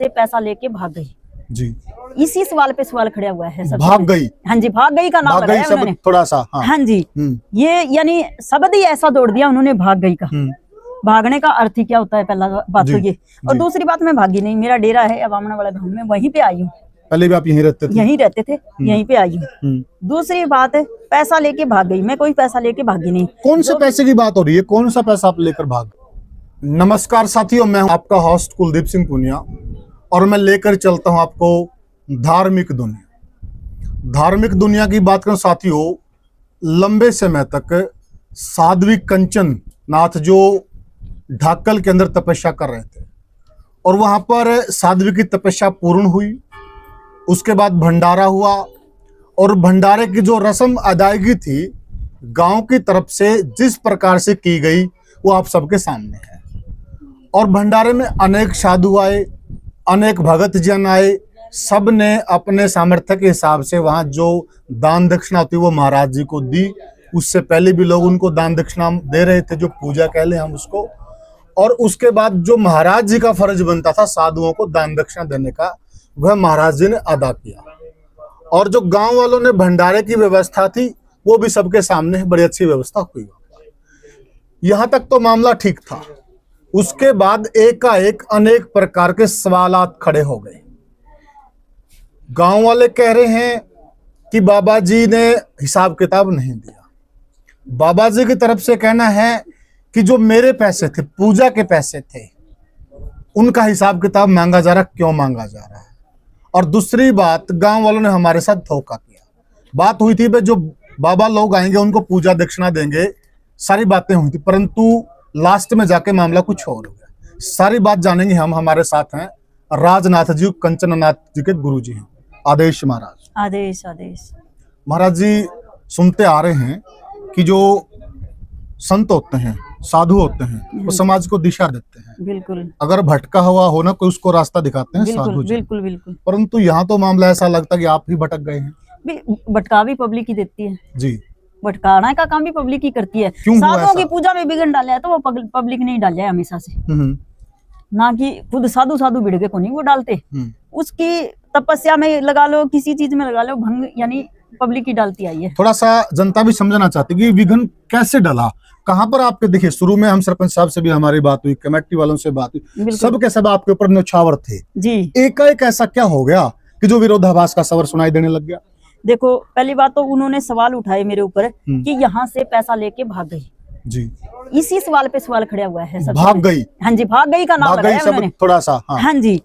से पैसा लेके भाग गई जी। इसी सवाल पे सवाल खड़ा हुआ है। भाग गई। हाँ जी, भाग गई का नाम भाग गई लगाया उन्होंने। थोड़ा सा हाँ जी, ये यानी शब्द ही ऐसा दौड़ दिया उन्होंने भाग गई का। भागने का अर्थ ही क्या होता है, पहला बात तो ये। और दूसरी बात, मैं भागी नहीं, मेरा डेरा है अवामना वाला गाँव में, वहीं पे आई हूँ। पहले भी आप यहीं रहते थे? यहीं रहते थे, यहीं पे आई हूँ। दूसरी बात है, पैसा लेके भाग गई, मैं कोई पैसा लेके भागी नहीं। कौन से पैसे की बात हो रही है? कौन सा पैसा आप लेकर भाग? नमस्कार साथियों, मैं हूं आपका होस्ट कुलदीप सिंह पुनिया और मैं लेकर चलता हूं आपको धार्मिक दुनिया। धार्मिक दुनिया की बात करें साथियों, लंबे समय तक साध्वी कंचन नाथ जो ढाकल के अंदर तपस्या कर रहे थे और वहां पर साध्वी की तपस्या पूर्ण हुई। उसके बाद भंडारा हुआ और भंडारे की जो रस्म अदायगी थी गांव की तरफ से जिस प्रकार से की गई वो आप सबके सामने है। और भंडारे में अनेक साधु आए, अनेक भगत जन आए, सब ने अपने सामर्थ्य के हिसाब से वहां जो दान दक्षिणा होती वो महाराज जी को दी। उससे पहले भी लोग उनको दान दक्षिणा दे रहे थे, जो पूजा कह लें हम उसको। और उसके बाद जो महाराज जी का फर्ज बनता था साधुओं को दान दक्षिणा देने का, वह महाराज जी ने अदा किया। और जो गांव वालों ने भंडारे की व्यवस्था थी वो भी सबके सामने बड़ी अच्छी व्यवस्था हुई। यहां तक तो मामला ठीक था। उसके बाद एकाएक अनेक प्रकार के सवालात खड़े हो गए। गांव वाले कह रहे हैं कि बाबा जी ने हिसाब किताब नहीं दिया। बाबा जी की तरफ से कहना है कि जो मेरे पैसे थे, पूजा के पैसे थे, उनका हिसाब किताब मांगा जा रहा, क्यों मांगा जा रहा है। और दूसरी बात, गांव वालों ने हमारे साथ धोखा किया। बात हुई थी भाई जो बाबा लोग आएंगे उनको पूजा दक्षिणा देंगे, सारी बातें हुई थी, परंतु लास्ट में जाके मामला कुछ और हो गया। सारी बात जानेंगे हम। हमारे साथ हैं राजनाथ जी, कंचन नाथ जी के गुरु जी हैं। आदेश महाराज। आदेश आदेश। महाराज जी, सुनते आ रहे हैं कि जो संत होते हैं, साधु होते हैं, वो समाज को दिशा देते हैं। बिल्कुल। अगर भटका हुआ हो ना कोई, उसको रास्ता दिखाते हैं साधु जी। बिल्कुल बिल्कुल। परंतु यहाँ तो मामला ऐसा लगता है कि आप ही भटक गए हैं। भटका भी पब्लिक ही देती है जी। भटकाना का काम भी पब्लिक ही करती है। साधुओं की पूजा में बिगड़ डाला है तो वो पब्लिक नहीं डाला है हमेशा से। ना कि खुद साधु साधु भिड़ के को नहीं वो डालते। उसकी तपस्या में लगा लो, किसी चीज में लगा लो, भंग यानी पब्लिक ही डालती आई है। थोड़ा सा जनता भी समझना चाहती है कि विघ्न कैसे डला, कहाँ पर आपके। देखिए, शुरू में हम सरपंच साहब से भी हमारी बात हुई, कमेटी वालों से बात हुई, सब के सब आपके ऊपर न्यौछावर थे जी। एकाएक ऐसा क्या हो गया कि जो विरोधाभास का स्वर सुनाई देने लग गया? देखो, पहली बात तो उन्होंने सवाल उठाए मेरे ऊपर कि यहाँ से पैसा लेके भाग गई जी। इसी सवाल पे सवाल खड़ा हुआ है। भाग गई। हाँ जी, भाग गई का नाम लगाया उन्होंने। थोड़ा सा हाँ जी,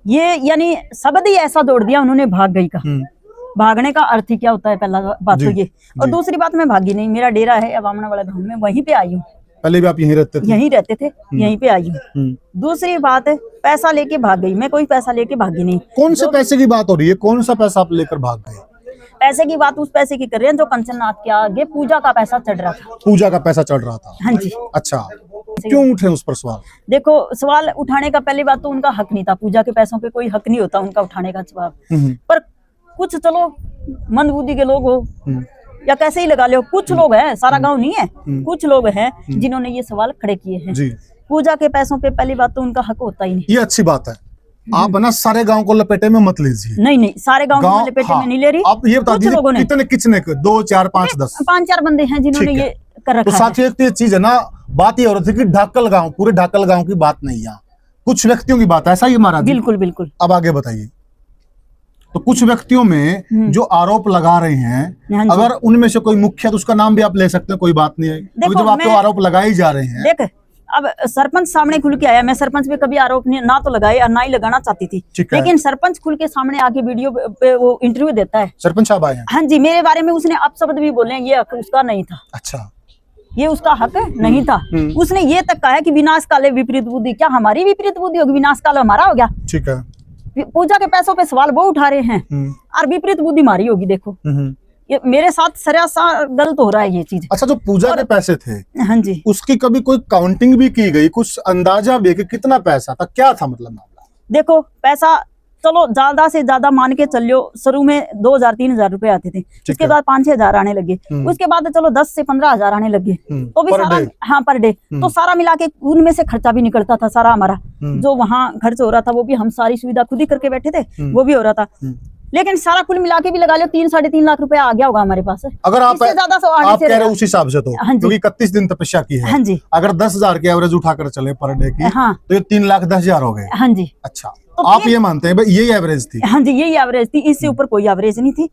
ये यानी शब्द ही ऐसा दौड़ दिया उन्होंने भाग गई का। भागने का अर्थ ही क्या होता है, पहला बात तो ये। और दूसरी बात, मैं भागी नहीं, मेरा डेरा है अवामना वाला गाँव में, वहीं पे आई हूँ। पहले भी आप यहीं रहते थे? यहीं रहते थे, यहीं पे आई हूँ। दूसरी बात है, पैसा लेके भाग गई, मैं कोई पैसा लेके भागी नहीं। कौन से पैसे की बात हो रही है? कौन सा पैसा आप लेकर भाग गए? पैसे की बात उस पैसे की कर रहे हैं जो कंचननाथ के आगे पूजा का पैसा चढ़ रहा था। पूजा का पैसा चढ़ रहा था? हाँ जी। अच्छा, क्यों उठे उस पर सवाल? देखो, सवाल उठाने का पहली बात तो उनका हक नहीं था। पूजा के पैसों पे कोई हक नहीं होता उनका उठाने का सवाल। पर कुछ चलो मंदबुद्धि के लोग हो या कैसे ही लगा लो, कुछ लोग हैं, सारा गांव नहीं है, कुछ लोग हैं जिन्होंने ये सवाल खड़े किए हैं। पूजा के पैसों पे पहली बात तो उनका हक होता ही नहीं। ये अच्छी बात है। आप ना सारे गांव को लपेटे में मत लीजिए। नहीं, सारे गांव को लपेटे में नहीं ले रही। आप ये बता दीजिए कितने 2 4 5 10 5-4 बंदे हैं जिन्होंने ये कर रखा है। तो साथियों, एक चीज है ना, बात ये हो रही थी कि ढाकल गांव, पूरे ढाकल गांव की बात नहीं, यहाँ कुछ व्यक्तियों की बात है, ऐसा ही महाराज? बिल्कुल बिल्कुल। अब आगे बताइए। तो कुछ व्यक्तियों में जो आरोप लगा रहे हैं, अगर उनमें से कोई मुख्य, तो उसका नाम भी आप ले सकते हैं, कोई बात नहीं है। जब आपको आरोप लगाए जा रहे हैं, देख, अब सरपंच सामने खुल के आया। मैं सरपंच पे कभी आरोप ना तो लगाए और ना ही लगाना चाहती थी, लेकिन सरपंच खुल के सामने आके वीडियो पे वो इंटरव्यू देता है। सरपंच साहब आए हैं? हाँ जी, मेरे बारे में उसने अपशब्द भी बोले, ये हक उसका नहीं था। अच्छा, ये उसका हक नहीं था। उसने ये तक कहा कि विनाश काले विपरीत बुद्धि। क्या हमारी विपरीत बुद्धि होगी? विनाश काल हमारा हो गया। ठीक है। पूजा के पैसों पे सवाल वो उठा रहे हैं और विपरीत बुद्धि हमारी होगी। देखो, ये मेरे साथ सरासर गलत हो रहा है ये चीज। अच्छा, जो पूजा के पैसे थे, हाँ जी, उसकी कभी कोई काउंटिंग भी की गई? कुछ अंदाजा भी कि कितना पैसा था, क्या था मतलब मामला? देखो, पैसा चलो ज्यादा से ज्यादा मान के चलियो, शुरू में 2,000-3,000 रुपए आते थे, उसके है। बाद 5-6 हजार आने लगे, उसके बाद चलो 10 से 15 हजार आने लगे, तो भी पर सारा, डे। हाँ पर डे, तो सारा मिला के उनमें से खर्चा भी निकलता था सारा हमारा, जो वहाँ खर्च हो रहा था वो भी हम सारी सुविधा खुद ही करके बैठे थे, वो भी हो रहा था। लेकिन सारा कुल मिला के भी लगा लो 3-3.5 लाख रुपया आ गया होगा हमारे पास। अगर आप इससे ज्यादा तो आने आप से कह रहे रहेगा। हो उस हिसाब से तो, हाँ जी। क्योंकि 31 दिन तपस्या की है। हाँ जी। अगर 10,000 की एवरेज उठाकर चले पर डे की, हाँ। तो ये 3,10,000 हो गए। हाँ जी। अच्छा, तो आप ये मानते हैं भाई यही एवरेज थी? हाँ जी, यही एवरेज थी, इससे ऊपर कोई एवरेज नहीं थी।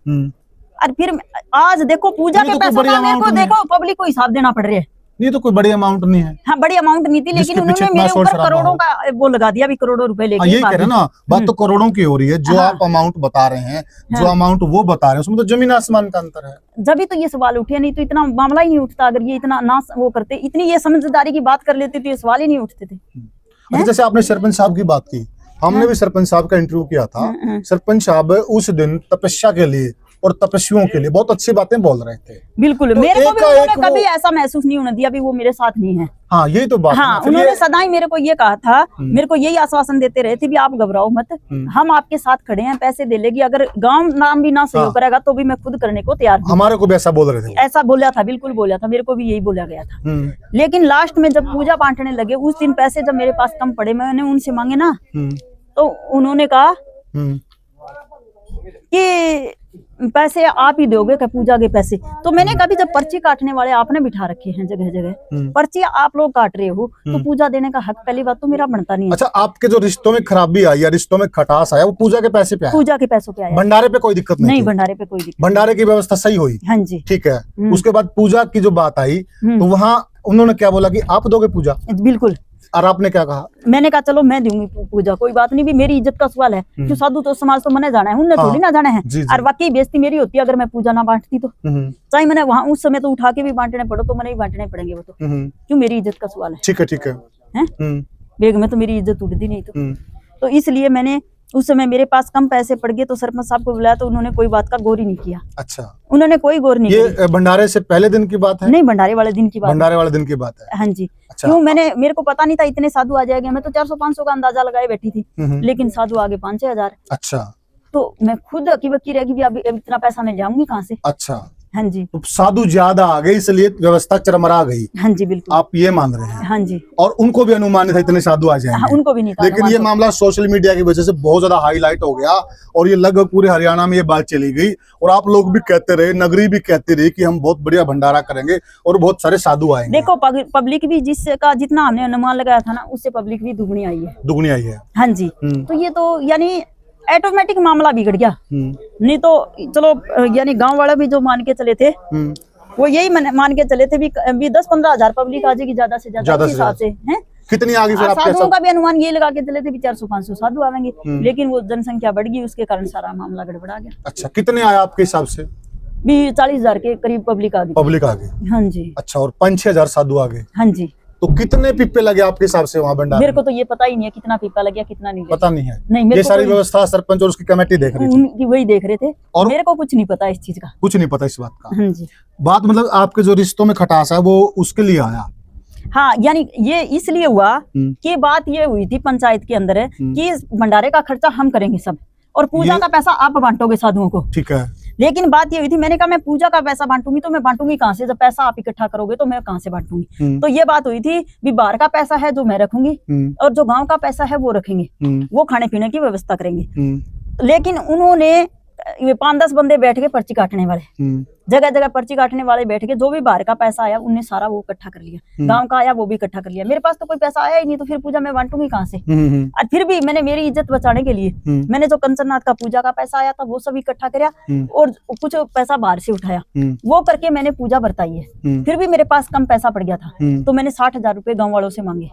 और फिर आज देखो पूजा ये के तो कोई पैसों बड़ी का मेरे amount को नहीं है। देखो पब्लिक को हिसाब देना पड़ रहा है। ये तो कोई बड़ी अमाउंट नहीं है। हाँ, बड़ी अमाउंट नहीं थी, जिसके लेकिन पीछे उन्होंने इतना मेरे शोर ऊपर शराबा करोड़ों हो। का वो लगा दिया, भी करोड़ों रुपए लेके यही कह रहे हैं ना, बात तो करोड़ों की हो रही है। जो हाँ। आप अमाउंट बता रहे हैं, जो अमाउंट वो बता रहे हैं, उसमें तो जमीन आसमान का अंतर है। जब भी तो ये सवाल उठे, नहीं तो इतना मामला ही नहीं उठता। अगर ये इतना ना वो करते, इतनी ये समझदारी की बात कर लेते तो ये सवाल ही नहीं उठते थे। अच्छा, जैसे आपने सरपंच साहब की बात की, हमने भी सरपंच साहब का इंटरव्यू किया था। सरपंच साहब उस दिन तपस्या के लिए और तपस्वियों के लिए बहुत अच्छी बातें बोल रहे थे। बिल्कुल, तो मेरे को एक भी का उन्होंने एक कभी वो- ऐसा महसूस नहीं होने दिया भी वो मेरे साथ नहीं है। हाँ, यही तो बात है हाँ, ना। फिर उन्होंने ये- सदा ही मेरे को ये कहा था, मेरे को यही आश्वासन देते रहे थे भी आप घबराओ मत, हम आपके साथ खड़े हैं, पैसे दे लेगी, अगर गांव नाम भी ना सहयोग करेगा तो भी मैं खुद करने को तैयार हूँ। हमारे को भी ऐसा बोल रहे थे वो। ऐसा बोला था, बिल्कुल बोला था, मेरे को भी यही बोला गया था। लेकिन लास्ट में जब पूजा बांटने लगे, उस दिन पैसे जब मेरे पास कम पड़े, मैंने उनसे मांगे ना, तो उन्होंने कहा कि पैसे आप ही दोगे क्या, पूजा के पैसे? तो मैंने कभी, जब पर्ची काटने वाले आपने बिठा रखे हैं जगह जगह, पर्ची आप लोग काट रहे हो, तो पूजा देने का हक पहली बात तो मेरा बनता नहीं है। अच्छा, आपके जो रिश्तों में खराबी आई या रिश्तों में खटास आया, वो पूजा के पैसे पे आया? पूजा के पैसों पे आया, भंडारे पे कोई दिक्कत नहीं थी? भंडारे पे कोई दिक्कत। भंडारे की व्यवस्था सही हुई? हाँ जी, ठीक है। उसके बाद पूजा की जो बात आई, तो वहाँ उन्होंने क्या बोला कि आप दोगे पूजा, बिल्कुल। और आपने क्या कहा? मैंने कहा चलो मैं दूंगी पूजा, कोई बात नहीं, भी मेरी इज्जत का सवाल है, क्यों साधु तो समाज तो मने जाना है, उन्हें थोड़ी ना जाना है। जी, जी। और वाकई बेइज्जती मेरी होती अगर मैं पूजा ना बांटती तो, चाहे मैंने वहां उस समय तो उठा के भी बांटने पड़ो तो मैंने ही बांटने पड़ेंगे वो तो, क्यों मेरी इज्जत का सवाल है। ठीक है, ठीक है। हैं? बेग में तो मेरी इज्जत उड़ती नहीं तो इसलिए मैंने उस समय, मेरे पास कम पैसे पड़ गए तो सरपंच साहब को बुलाया, तो उन्होंने कोई बात का गौर ही नहीं किया। अच्छा, उन्होंने कोई गौर नहीं किया। ये भंडारे से पहले दिन की बात है? नहीं, भंडारे वाले दिन की बात है। भंडारे वाले दिन की बात है। हाँ जी। अच्छा। क्यों, मेरे को पता नहीं था इतने साधु आ जाएंगे, मैं तो 400-500 का अंदाजा लगाए बैठी थी, लेकिन साधु आगे 5-6 हजार। अच्छा, तो मैं खुद अकीबकी रहेगी भी, अब इतना पैसा मैं जाऊंगी कहाँ से? अच्छा। हाँ जी, तो साधु ज्यादा आ गए, इसलिए व्यवस्था चरमरा गई। हाँ जी, बिल्कुल। आप ये मान रहे हैं? हाँ जी। और उनको भी अनुमान नहीं था इतने साधु आ हाँ, जाएंगे? उनको भी नहीं था लेकिन अनुमान ये तो। मामला सोशल मीडिया की वजह से बहुत ज्यादा हाईलाइट हो गया, और ये लगभग पूरे हरियाणा में ये बात चली गई, और आप लोग भी कहते रहे, नगरी भी कहती रही कि हम बहुत बढ़िया भंडारा करेंगे और बहुत सारे साधु आएंगे। देखो, पब्लिक भी जिसका जितना हमने अनुमान लगाया था ना, उससे पब्लिक भी दुगनी आई है। दुगनी आई है। हाँ जी। तो ये तो यानी ऑटोमेटिक मामला बिगड़ गया। नहीं तो चलो, यानी गांव वाले भी जो मान के चले थे, वो यही मान के चले थे भी 10-15 हजार पब्लिक आ जाएगी ज्यादा से ज्यादा हिसाब से, हैं? कितनी आगे फिर आपके? साधुओं का भी अनुमान ये लगा के चले थे भी 400-500 साधु आवेंगे, लेकिन वो जनसंख्या बढ़ गई, उसके कारण सारा मामला गड़बड़ा गया। अच्छा, कितने आया आपके हिसाब से? भी 40,000 के करीब पब्लिक आ गई। पब्लिक आ गई? हाँ जी। अच्छा, और 5-6 हजार साधु आ गए? हाँ जी। तो कितने पिप्पे लगे आपके हिसाब से वहाँ भंडारे मेरे में? को तो ये पता ही नहीं है कितना पीपा लग गया, कितना नहीं लगा। पता नहीं है। नहीं, मेरे ये को सारी कोई- व्यवस्था सरपंच और उसकी कमेटी देख रही थी? उनकी वही देख रहे थे, और मेरे को कुछ नहीं पता इस चीज का। कुछ नहीं पता इस बात का? हाँ जी। बात मतलब आपके जो रिश्तों में खटास है वो उसके लिए आया? हाँ, यानी ये इसलिए हुआ कि बात ये हुई थी पंचायत के अंदर कि इस भंडारे का खर्चा हम करेंगे सब, और पूजा का पैसा आप बांटोगे साधुओं को। ठीक है। लेकिन बात ये हुई थी, मैंने कहा मैं पूजा का पैसा बांटूंगी तो मैं बांटूंगी कहाँ से, जब पैसा आप इकट्ठा करोगे तो मैं कहाँ से बांटूंगी? तो ये बात हुई थी भी बाहर का पैसा है जो मैं रखूंगी, और जो गांव का पैसा है वो रखेंगे, वो खाने पीने की व्यवस्था करेंगे। लेकिन उन्होंने 5-10 बंदे बैठ के पर्ची काटने वाले, जगह जगह पर्ची काटने वाले बैठ के, जो भी बाहर का पैसा आया उनने सारा वो इकट्ठा कर लिया, गांव का आया वो भी इकट्ठा कर लिया। मेरे पास तो कोई पैसा आया ही नहीं, तो फिर पूजा मैं बांटूंगी कहाँ से? और फिर भी मैंने मेरी इज्जत बचाने के लिए मैंने जो कंचननाथ का पूजा का पैसा आया था वो सब इकट्ठा किया, और कुछ पैसा बाहर से उठाया, वो करके मैंने पूजा बरताई है। फिर भी मेरे पास कम पैसा पड़ गया था, तो मैंने 60,000 रुपए गाँव वालों से मांगे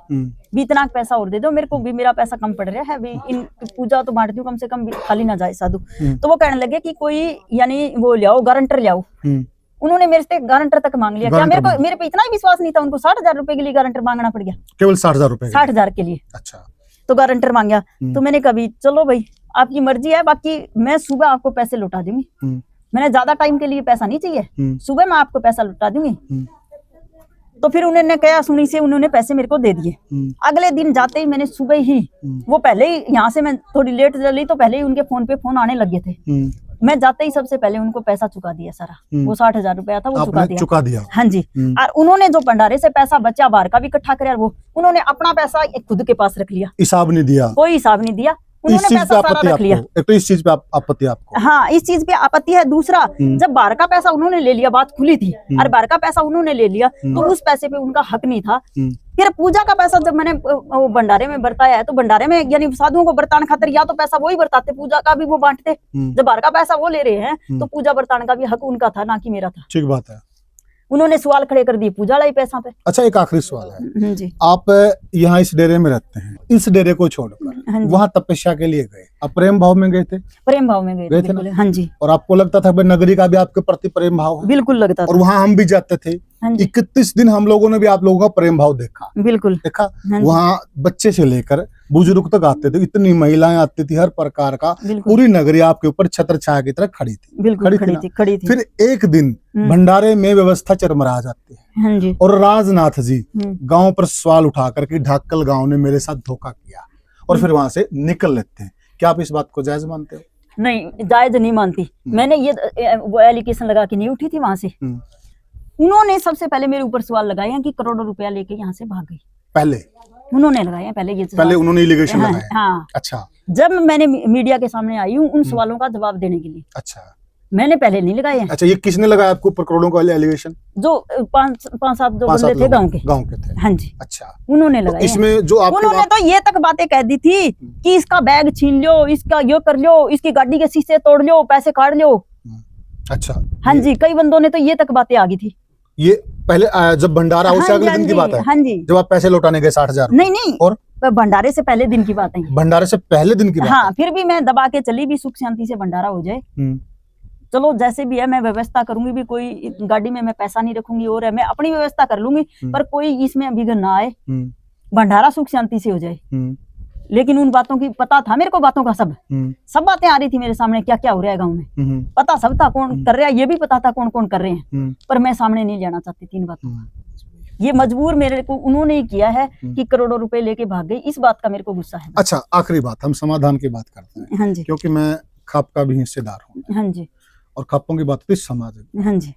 भी इतना पैसा और दे दो मेरे को, भी मेरा पैसा कम पड़ रहा है, भी इन पूजा तो बांट दूं, कम से कम खाली ना जाए साधु। तो वो कहने लगे कि कोई यानी वो लियाओ, गारंटर लियाओ। उन्होंने मेरे से गारंटर तक मांग लिया। क्या मेरे पे इतना ही विश्वास नहीं था? उनको 60,000 रुपए के लिए गारंटर मांगना पड़ गया, केवल 60,000 रुपए? 60,000 के लिए। अच्छा, तो गारंटर मांगा, तो मैंने कभी चलो भाई आपकी मर्जी है, बाकी मैं सुबह आपको पैसे लौटा दूंगी, मैंने ज्यादा टाइम के लिए पैसा नहीं चाहिए, सुबह मैं आपको पैसा लौटा दूंगी। तो फिर उन्होंने कहा सुनी से उन्होंने पैसे मेरे को दे दिए। अगले दिन जाते ही मैंने सुबह ही, वो पहले ही यहाँ से मैं थोड़ी लेट चली तो पहले ही उनके फोन पे फोन आने लगे थे। मैं जाते ही सबसे पहले उनको पैसा चुका दिया सारा, वो 60,000 रुपया था वो चुका दिया। हाँ जी। और उन्होंने जो भंडारे से पैसा बचा बाहर का भी इकट्ठा कराया, वो उन्होंने अपना पैसा खुद के पास रख लिया, हिसाब नहीं दिया, कोई हिसाब नहीं दिया, उन्होंने पैसा सारा रख लिया। एक तो इस चीज पे आपत्ति आपको? हाँ, इस चीज पे आपत्ति है। दूसरा, जब बाहर का पैसा उन्होंने ले लिया, बात खुली थी, और बाहर का पैसा उन्होंने ले लिया तो उस पैसे पे उनका हक नहीं था। फिर पूजा का पैसा जब मैंने वो भंडारे में बरताया है, तो भंडारे में यानी साधुओं को बरताने खातिर या तो पैसा वही बरताते, पूजा का भी वो बांटते। जब बाहर का पैसा वो ले रहे हैं तो पूजा बरताने का भी हक उनका था, ना कि मेरा था। ठीक बात है। उन्होंने सवाल खड़े कर दिए पूजा लाई पैसा पे। अच्छा, एक आखिरी सवाल है जी। आप यहाँ इस डेरे में रहते हैं, इस डेरे को छोड़कर वहाँ तपस्या के लिए गए, आप प्रेम भाव में गए थे? प्रेम भाव में गए थे ना? हाँ जी। और आपको लगता था नगरी का भी आपके प्रति प्रेम भाव है? बिल्कुल लगता था। और वहाँ हम भी जाते थे, 31 दिन हम लोगों ने भी आप लोगों का प्रेम भाव देखा। बिल्कुल देखा। वहाँ बच्चे से लेकर बुजुर्ग तक आते थे, इतनी महिलाएं आती थी, हर प्रकार का, पूरी नगरी आपके ऊपर छत्र छाया की तरह खड़ी थी। बिल्कुल खड़ी थी। फिर एक दिन भंडारे में व्यवस्था चरमरा जाती है। हाँ जी। और राजनाथ जी गांव पर सवाल उठा करके ढाकल गांव ने मेरे साथ धोखा किया, और फिर वहां से निकल लेते हैं। क्या आप इस बात को जायज मानते हो? नहीं, जायज नहीं मानती। मैंने ये वो एलिगेशन लगा के नहीं उठी थी वहां से। उन्होंने सबसे पहले मेरे ऊपर सवाल लगाया कि करोड़ों रुपया लेके यहाँ से भाग गई। पहले उन्होंने लगाया, पहले उन्होंने एलिगेशन लगाया। हाँ। अच्छा। जब मैंने मीडिया के सामने आई हूँ उन सवालों का जवाब देने के लिए। अच्छा। मैंने पहले नहीं लगाया। अच्छा, ये किसने लगाया आपको ऊपर करोड़ों का एलिगेशन? जो 5-7 जो बंदे थे गांव के थे। हाँ जी। अच्छा, उन्होंने लगाया। इसमें जो उन्होंने तो ये तक बातें कह दी थी कि इसका बैग छीन लो, इसका ये कर लो, इसकी गाड़ी के शीशे तोड़ लो, पैसे काट लो। अच्छा। हाँ जी, कई बंदों ने तो ये तक बातें आ गई थी। ये पहले जब भंडारा उससे अगले दिन की बात है? हाँ जी। जब आप पैसे लौटाने गए 60,000? नहीं, और भंडारे से पहले दिन की बात है। भंडारे से पहले दिन की बात? हाँ, फिर भी मैं दबा के चली भी, सुख शांति से भंडारा हो जाए। चलो जैसे भी है, मैं व्यवस्था करूंगी भी, कोई गाड़ी में मैं पैसा नहीं रखूंगी, और है मैं अपनी व्यवस्था कर लूंगी, पर कोई इसमें विघ्न ना आए, भंडारा सुख शांति से हो जाए। लेकिन उन बातों की पता था मेरे को, बातों का सब बातें आ रही थी मेरे सामने, क्या क्या हो रहा है गाँव में, पता सब था। कौन कर रहा है ये भी पता था, कौन कौन कर रहे हैं, पर मैं सामने नहीं जाना चाहती तीन बातों का। ये मजबूर मेरे को उन्होंने ही किया है कि करोड़ों रुपए लेके भाग गई, इस बात का मेरे को गुस्सा है। अच्छा, आखिरी बात, हम समाधान की बात करते हैं। हाँ जी। क्योंकि मैं खाप का भी हिस्सेदार हूँ। हाँ जी। और खापों की बात होती है समाज में। हाँ जी।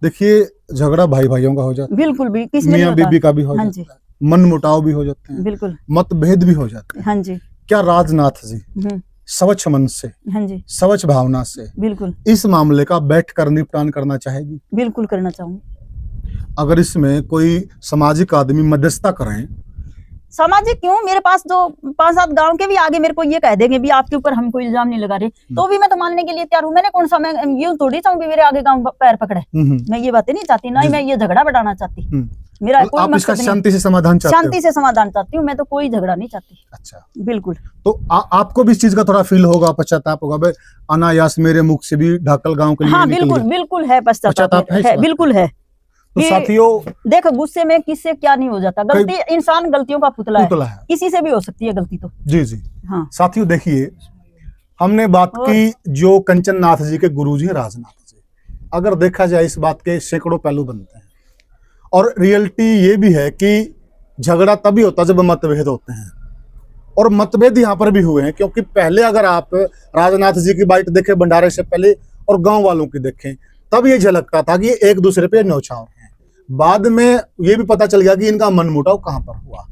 देखिए, झगड़ा भाई भाइयों का हो जाता है, बिल्कुल भी, मियाँ बीबी का भी हो जाता है, मन मुटाव भी हो जाते हैं, बिल्कुल मतभेद भी हो जाते हैं। हाँ जी। क्या राजनाथ जी स्वच्छ मन से, हाँ जी, स्वच्छ भावना से बिल्कुल इस मामले का बैठकर निपटान करना चाहेगी? बिल्कुल करना चाहूंगी। अगर इसमें कोई सामाजिक आदमी मध्यस्थता करें? सामाजिक क्यों, मेरे पास जो 5-7 गांव के भी आगे मेरे को ये कह देंगे भी आपके ऊपर हम कोई इल्जाम नहीं लगा रहे, तो भी मैं तो मानने के लिए तैयार हूँ। मैंने कौन सा, मैं यूं थोड़ी चाहूंगी मेरे आगे गांव पैर पकड़े। मैं ये बातें नहीं चाहती, ना ही मैं ये झगड़ा बढ़ाना चाहती। मेरा कोई आप इसका शांति से समाधान चाहते हो? शांति से समाधान चाहती हूँ मैं, तो कोई झगड़ा नहीं चाहती। अच्छा, बिल्कुल। तो आपको भी इस चीज का थोड़ा फील होगा, पश्चाताप होगा, भाई अनायास मेरे मुख से भी ढाकल गांव के लिए? हाँ बिल्कुल, बिल्कुल है पश्चाताप है, बिल्कुल है। तो साथियों, देखो गुस्से में किससे क्या नहीं हो जाता, गलती, इंसान गलतियों का पुतला है, किसी से भी हो सकती है गलती तो। जी जी हाँ। साथियों देखिए, हमने बात की जो कंचन नाथ जी के गुरुजी हैं राजनाथ जी। अगर देखा जाए इस बात के सैकड़ों पहलू बनते हैं, और रियलिटी ये भी है कि झगड़ा तभी होता है जब मतभेद होते हैं, और मतभेद यहाँ पर भी हुए हैं। क्योंकि पहले अगर आप राजनाथ जी की बाइट देखें भंडारे से पहले और गांव वालों की देखें, तब ये झलकता था कि ये एक दूसरे पे न्यौछावर हैं। बाद में ये भी पता चल गया कि इनका मनमुटाव कहाँ पर हुआ।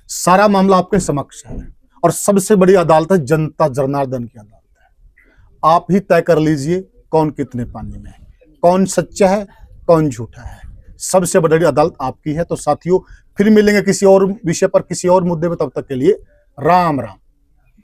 सारा मामला आपके समक्ष है, और सबसे बड़ी अदालत है जनता जनार्दन की अदालत है। आप ही तय कर लीजिए कौन कितने पानी में है, कौन सच्चा है कौन झूठा है। सबसे बड़ी अदालत आपकी है। तो साथियों, फिर मिलेंगे किसी और विषय पर, किसी और मुद्दे पर। तब तक के लिए राम राम।